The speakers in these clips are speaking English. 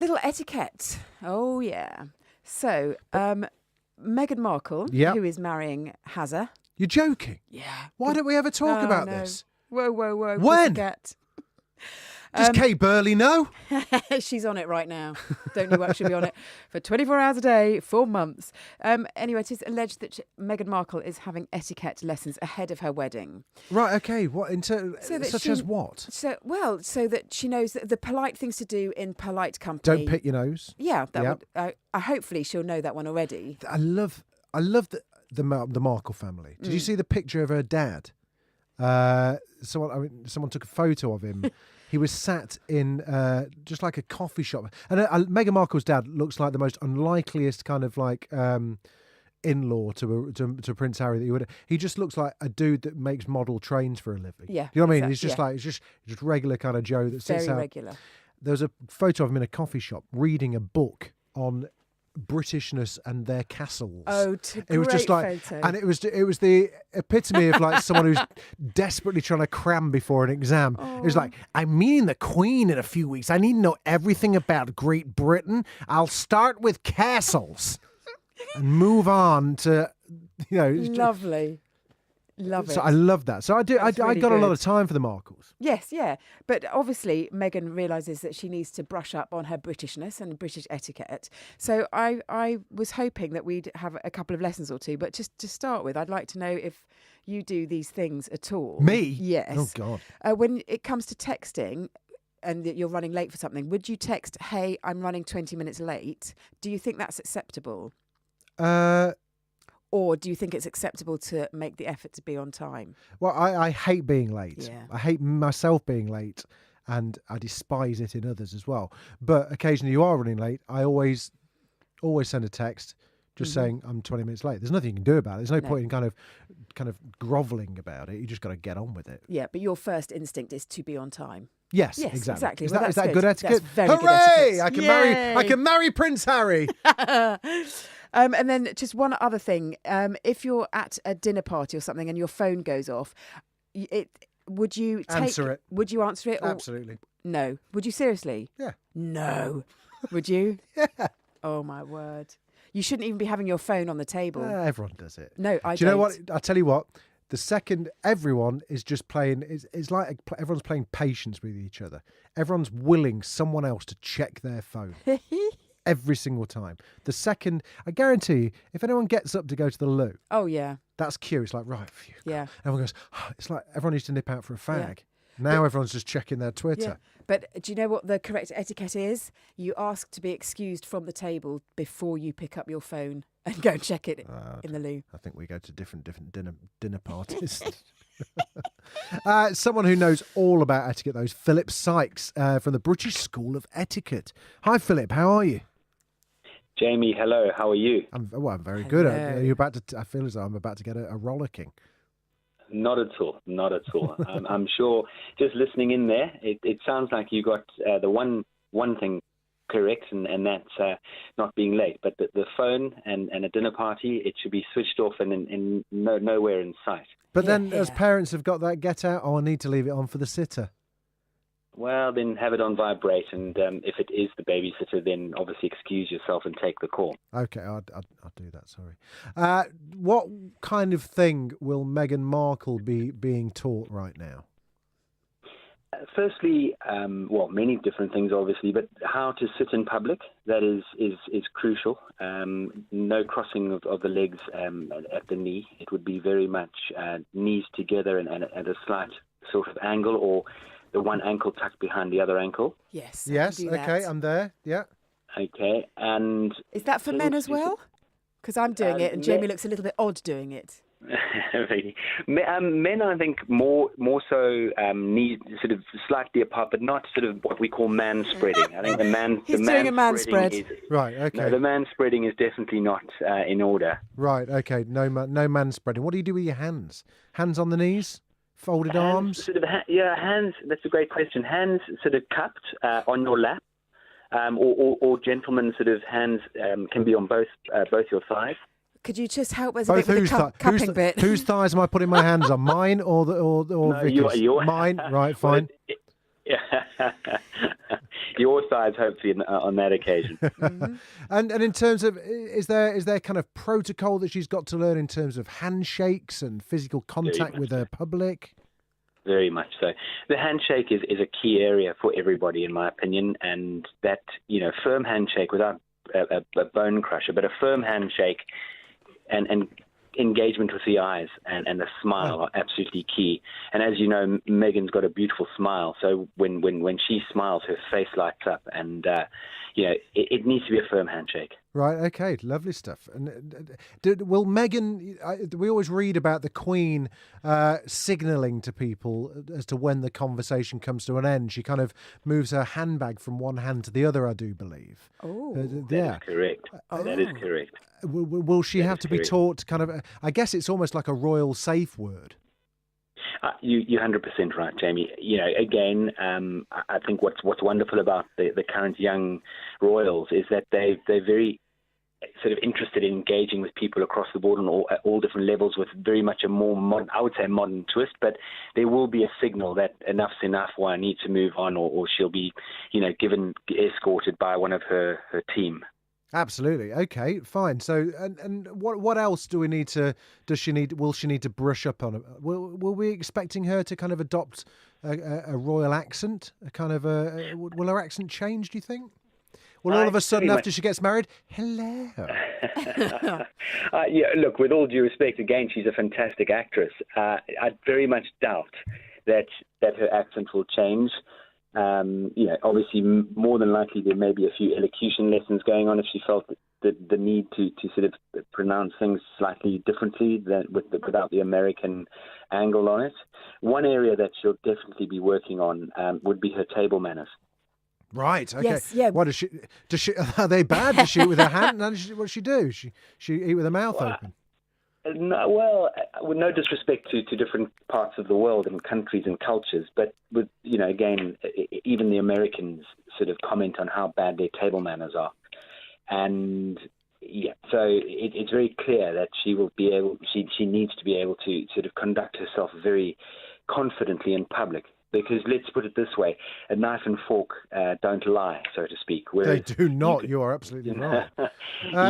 Little etiquette. Oh, yeah. So, Meghan Markle, Yep. who is marrying Hazza. You're joking? Yeah. Why don't we ever talk about no. this? Whoa. When? Pussycat. Does Kay Burley know? She's on it right now. Don't you she'll be on it for 24 hours a day, 4 months. Anyway, it is alleged that Meghan Markle is having etiquette lessons ahead of her wedding. Right, okay. What as what? So that she knows the polite things to do in polite company. Don't pick your nose. Yeah, that would. Hopefully, she'll know that one already. I love the Markle family. Did you see the picture of her dad? Someone took a photo of him. He was sat in just like a coffee shop. And Meghan Markle's dad looks like the most unlikeliest kind of like in-law to Prince Harry that you would. He just looks like a dude that makes model trains for a living. Yeah, you know what I mean? He's just like just regular kind of Joe that sits out. Very regular. There was a photo of him in a coffee shop reading a book on Britishness and their castles. It was just like, photo. And it was the epitome of like someone who's desperately trying to cram before an exam. It was like, I'm meeting the Queen in a few weeks. I need to know everything about Great Britain. I'll start with castles and move on to, Lovely. Love it. So I love that. So I do. I got a lot of time for the Markles. Yes, yeah. But obviously, Meghan realises that she needs to brush up on her Britishness and British etiquette. So I was hoping that we'd have a couple of lessons or two. But just to start with, I'd like to know if you do these things at all. Me? Yes. Oh, God. When it comes to texting and that you're running late for something, would you text, hey, I'm running 20 minutes late? Do you think that's acceptable? Or do you think it's acceptable to make the effort to be on time? Well, I hate being late. Yeah. I hate myself being late, and I despise it in others as well. But occasionally you are running late. I always send a text just saying I'm 20 minutes late. There's nothing you can do about it. There's no point in kind of grovelling about it. You just got to get on with it. Yeah, but your first instinct is to be on time. Yes, exactly. Is Well, that good etiquette? That's very Hooray! good etiquette. I can marry Prince Harry. And then just one other thing. If you're at a dinner party or something and your phone goes off, would you answer it? Would you answer it? Or, Absolutely. No. Would you seriously? Yeah. No. Would you? Yeah. Oh, my word. You shouldn't even be having your phone on the table. Everyone does it. No, I don't. Do you know what? I'll tell you what. The second everyone is just playing, it's like everyone's playing patience with each other. Everyone's willing someone else to check their phone. Every single time. The second, I guarantee you, if anyone gets up to go to the loo, oh yeah, that's cue. It's like, right, phew, yeah. Everyone goes, it's like everyone used to nip out for a fag. Yeah. Now everyone's just checking their Twitter. Yeah. But do you know what the correct etiquette is? You ask to be excused from the table before you pick up your phone and go and check it in the loo. I think we go to different dinner parties. Someone who knows all about etiquette, though, is Philip Sykes from the British School of Etiquette. Hi, Philip. How are you? Jamie, hello. How are you? I'm very good. Are you about to? I feel as though I'm about to get a rollicking. Not at all. Not at all. I'm sure. Just listening in there, it sounds like you got the one thing correct, and that's not being late. But the phone and a dinner party, it should be switched off and nowhere in sight. But then, as parents have got that get out, I need to leave it on for the sitter. Well, then have it on vibrate, and if it is the babysitter, then obviously excuse yourself and take the call. Okay, I'll do that, sorry. What kind of thing will Meghan Markle be being taught right now? Firstly, many different things, obviously, but how to sit in public, that is crucial. No crossing of the legs at the knee. It would be very much knees together and at a slight sort of angle, or the one ankle tucked behind the other ankle. Yes. Okay, I'm there. Yeah. Okay, and is that for men as well? Because I'm doing it, and Jamie looks a little bit odd doing it. Men, I think, more so need sort of slightly apart, but not sort of what we call man spreading. I think He's doing a man spread. Right. Okay. No, the man spreading is definitely not in order. Right. Okay. No man spreading. What do you do with your hands? Hands on the knees. Folded arms? Hands. That's a great question. Hands sort of cupped on your lap, or gentlemen sort of hands can be on both your thighs. Could you just help us a bit with the cupping bit? Whose thighs am I putting my hands on? Mine or Vicky's? Your Mine. Right. Fine. Your side's hopefully on that occasion. Mm-hmm. And in terms of, is there kind of protocol that she's got to learn in terms of handshakes and physical contact with her public? Very much so. The handshake is a key area for everybody, in my opinion, and that, firm handshake without a bone crusher, but a firm handshake and engagement with the eyes and the smile are absolutely key. And as you know, Megan's got a beautiful smile, so when she smiles, her face lights up, and it needs to be a firm handshake. Right, okay, lovely stuff. And will Meghan, we always read about the Queen signalling to people as to when the conversation comes to an end. She kind of moves her handbag from one hand to the other, I do believe. Oh, that is correct. That is correct. Will she have to be taught kind of, I guess it's almost like a royal safe word? You're 100% right, Jamie. Again, I think what's wonderful about the current young royals is that they're very sort of interested in engaging with people across the board on all different levels with very much a more modern, I would say modern twist, but there will be a signal that enough's enough, or I need to move on, or she'll be, escorted by one of her team. Absolutely. Okay, fine. So, and what else do we need to? Will she need to brush up on it? Will we be expecting her to kind of adopt a royal accent? Will her accent change? Do you think? Well, all of a sudden, after she gets married, hello. Look, with all due respect, again, she's a fantastic actress. I very much doubt that her accent will change. Obviously, more than likely, there may be a few elocution lessons going on if she felt the need to sort of pronounce things slightly differently without the American angle on it. One area that she'll definitely be working on would be her table manners. Right. Okay. Yes, yeah. What does she? Are they bad? Does she eat with her hand? What does she do? She eat with her mouth open? No, well, with no disrespect to different parts of the world and countries and cultures, but with again, even the Americans sort of comment on how bad their table manners are, and so it's very clear that she will be able. She needs to be able to sort of conduct herself very confidently in public. Because let's put it this way, a knife and fork don't lie, so to speak. They do not. You are absolutely right.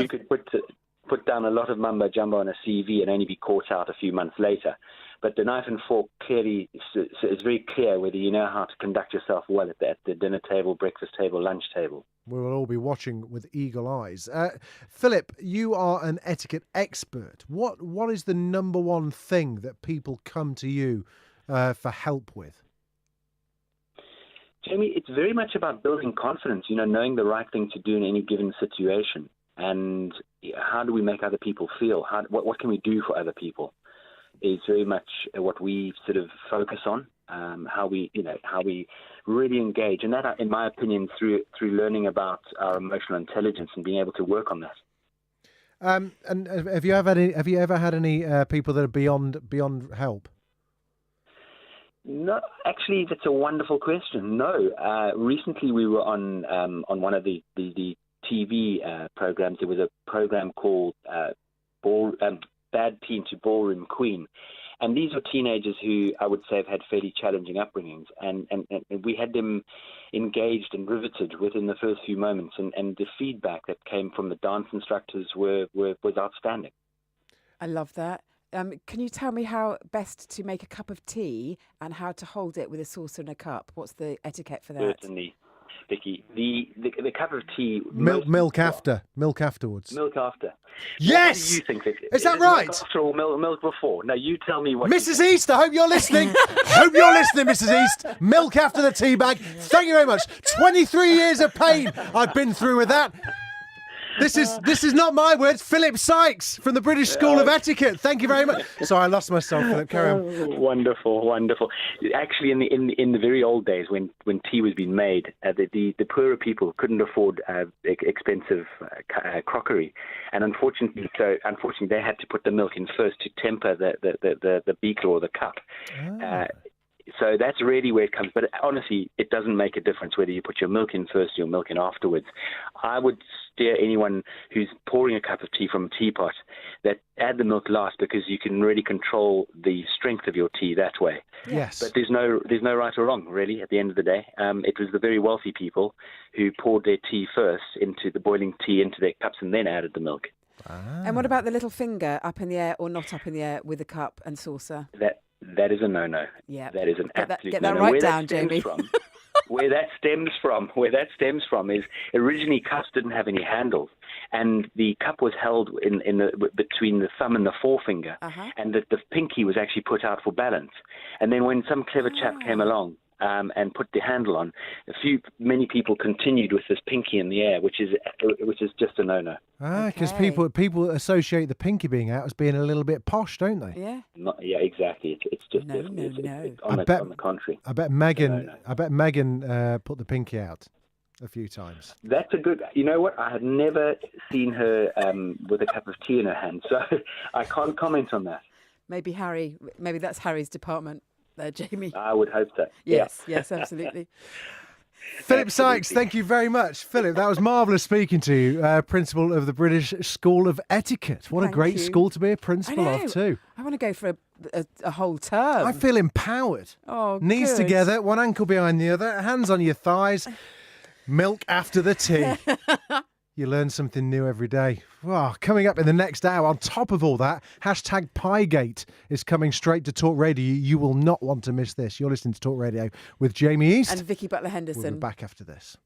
You could put down a lot of mumbo jumbo on a CV and only be caught out a few months later. But the knife and fork clearly is very clear whether you know how to conduct yourself well at the dinner table, breakfast table, lunch table. We will all be watching with eagle eyes. Philip, you are an etiquette expert. What is the number one thing that people come to you for help with? Jamie, it's very much about building confidence, knowing the right thing to do in any given situation. And how do we make other people feel? What can we do for other people is very much what we sort of focus on, how we really engage. And that, in my opinion, through learning about our emotional intelligence and being able to work on that. And have you ever had any people that are beyond help? No, actually, that's a wonderful question. No, recently we were on one of the TV programs. There was a program called Bad Teen to Ballroom Queen, and these were teenagers who I would say have had fairly challenging upbringings, and we had them engaged and riveted within the first few moments, and the feedback that came from the dance instructors was outstanding. I love that. Can you tell me how best to make a cup of tea and how to hold it with a saucer and a cup? What's the etiquette for that? Certainly, Vicky. The cup of tea... Milk afterwards. Milk after. Yes! What do you think, Vicky? Is that right? Milk after or milk before? No, you tell me what... Mrs. East, I hope you're listening. Mrs. East. Milk after the tea bag. Thank you very much. 23 years of pain I've been through with that. This is not my words. Philip Sykes from the British School of Etiquette. Thank you very much. Sorry, I lost myself, Philip. Carry on. Wonderful. Actually, in the very old days when tea was being made, the poorer people couldn't afford expensive crockery, and unfortunately they had to put the milk in first to temper the beaker or the cup. So that's really where it comes. But honestly, it doesn't make a difference whether you put your milk in first or your milk in afterwards. I would steer anyone who's pouring a cup of tea from a teapot that add the milk last, because you can really control the strength of your tea that way. Yes. But there's no right or wrong, really, at the end of the day. It was the very wealthy people who poured their tea first into the boiling tea into their cups and then added the milk. And what about the little finger up in the air or not up in the air with a cup and saucer? That is a no-no. Yeah. That is an absolute get that no-no. right Where down, that stems Jamie. where that stems from is originally cups didn't have any handles, and the cup was held between the thumb and the forefinger, and the pinky was actually put out for balance. And then when some clever chap came along and put the handle on, many people continued with this pinky in the air, which is just a no-no. Because people associate the pinky being out as being a little bit posh, don't they? Yeah. Yeah, exactly. It's just No. it's on the contrary. I bet Megan put the pinky out a few times. That's a good. You know what? I had never seen her with a cup of tea in her hand, so I can't comment on that. Maybe that's Harry's department there, Jamie. I would hope so. Yes, absolutely. Philip Sykes, thank you very much. Philip, that was marvellous speaking to you, principal of the British School of Etiquette. What a great school to be a principal of too. I want to go for a whole term. I feel empowered. Oh, Knees good. together, one ankle behind the other, hands on your thighs, milk after the tea. You learn something new every day. Oh, coming up in the next hour, on top of all that, #Piegate is coming straight to Talk Radio. You will not want to miss this. You're listening to Talk Radio with Jamie East. And Vicky Butler-Henderson. We'll be back after this.